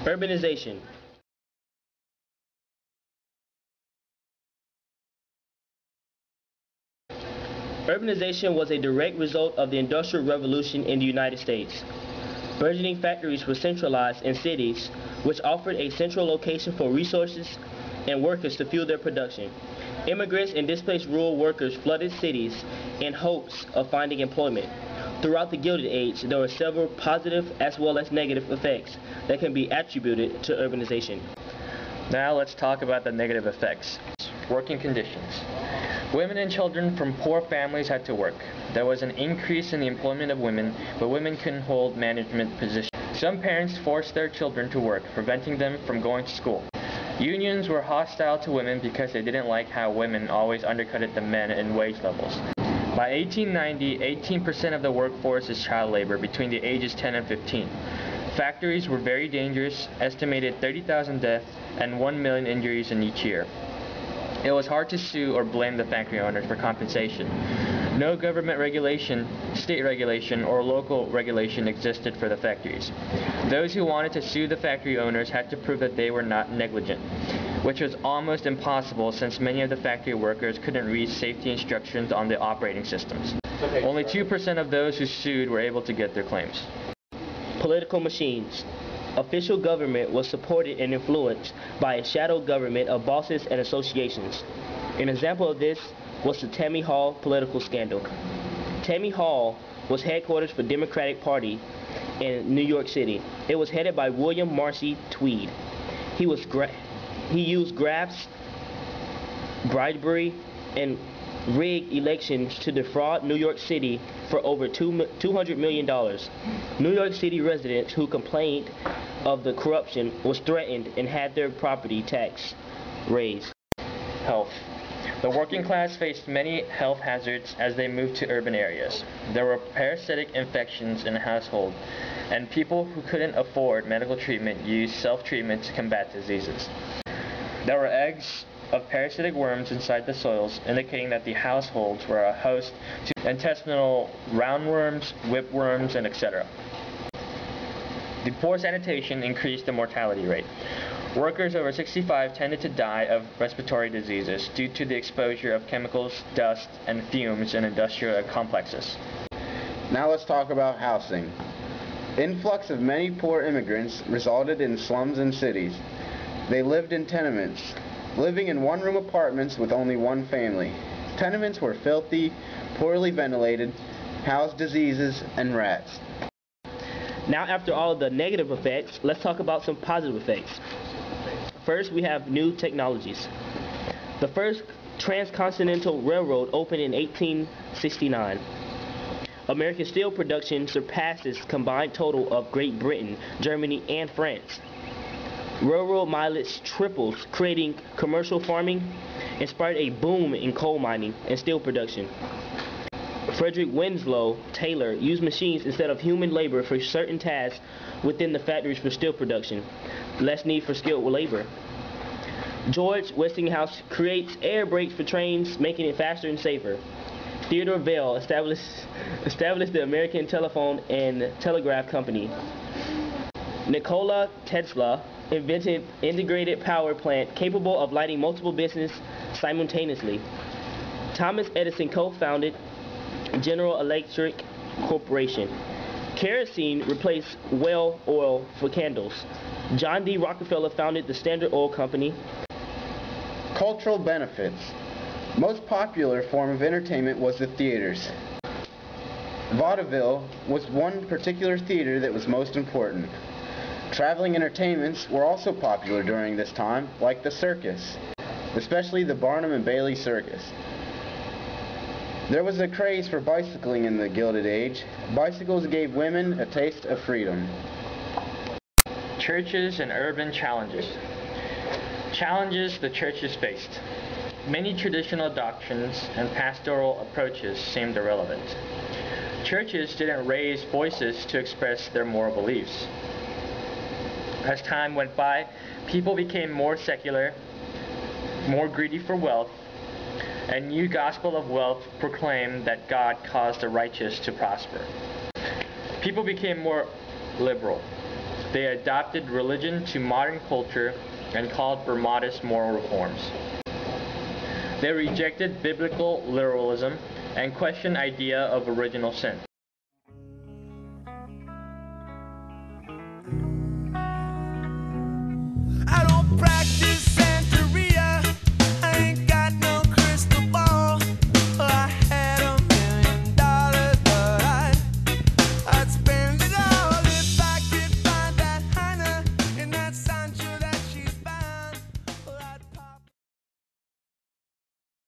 Urbanization. Urbanization was a direct result of the Industrial Revolution in the United States. Burgeoning factories were centralized in cities, which offered a central location for resources and workers to fuel their production. Immigrants and displaced rural workers flooded cities in hopes of finding employment. Throughout the Gilded Age, there were several positive as well as negative effects that can be attributed to urbanization. Now let's talk about the negative effects. Working conditions. Women and children from poor families had to work. There was an increase in the employment of women, but women couldn't hold management positions. Some parents forced their children to work, preventing them from going to school. Unions were hostile to women because they didn't like how women always undercutted the men in wage levels. By 1890, 18% of the workforce is child labor between the ages 10 and 15. Factories were very dangerous, estimated 30,000 deaths and 1 million injuries in each year. It was hard to sue or blame the factory owners for compensation. No government regulation, state regulation, or local regulation existed for the factories. Those who wanted to sue the factory owners had to prove that they were not negligent, which was almost impossible since many of the factory workers couldn't read safety instructions on the operating systems. Only 2% of those who sued were able to get their claims. Political machines. Official government was supported and influenced by a shadow government of bosses and associations. An example of this was the Tammany Hall political scandal. Tammany Hall was headquarters for the Democratic Party in New York City. It was headed by William Marcy Tweed. He used grafts, bribery, and rigged elections to defraud New York City for over $200 million. New York City residents who complained of the corruption was threatened and had their property tax raised. Health. The working class faced many health hazards as they moved to urban areas. There were parasitic infections in the household, and people who couldn't afford medical treatment used self-treatment to combat diseases. There were eggs of parasitic worms inside the soils, indicating that the households were a host to intestinal roundworms, whipworms, and etc. The poor sanitation increased the mortality rate. Workers over 65 tended to die of respiratory diseases due to the exposure of chemicals, dust, and fumes in industrial complexes. Now let's talk about housing. Influx of many poor immigrants resulted in slums in cities. They lived in tenements, living in one-room apartments with only one family. Tenements were filthy, poorly ventilated, housed diseases and rats. Now, after all of the negative effects, let's talk about some positive effects. First, we have new technologies. The first transcontinental railroad opened in 1869. American steel production surpasses combined total of Great Britain, Germany, and France. Railroad mileage triples, creating commercial farming, inspired a boom in coal mining and steel production. Frederick Winslow Taylor used machines instead of human labor for certain tasks within the factories for steel production. Less need for skilled labor. George Westinghouse creates air brakes for trains, making it faster and safer. Theodore Bell established the American Telephone and Telegraph Company. Nikola Tesla invented integrated power plant capable of lighting multiple businesses simultaneously. Thomas Edison co-founded General Electric Corporation. Kerosene replaced whale oil for candles. John D. Rockefeller founded the Standard Oil Company. Cultural benefits. Most popular form of entertainment was the theaters. Vaudeville was one particular theater that was most important. Traveling entertainments were also popular during this time, like the circus, especially the Barnum and Bailey Circus. There was a craze for bicycling in the Gilded Age. Bicycles gave women a taste of freedom. Churches and urban challenges. Challenges the churches faced. Many traditional doctrines and pastoral approaches seemed irrelevant. Churches didn't raise voices to express their moral beliefs. As time went by, people became more secular, more greedy for wealth. A new gospel of wealth proclaimed that God caused the righteous to prosper. People became more liberal. They adapted religion to modern culture and called for modest moral reforms. They rejected biblical literalism and questioned idea of original sin.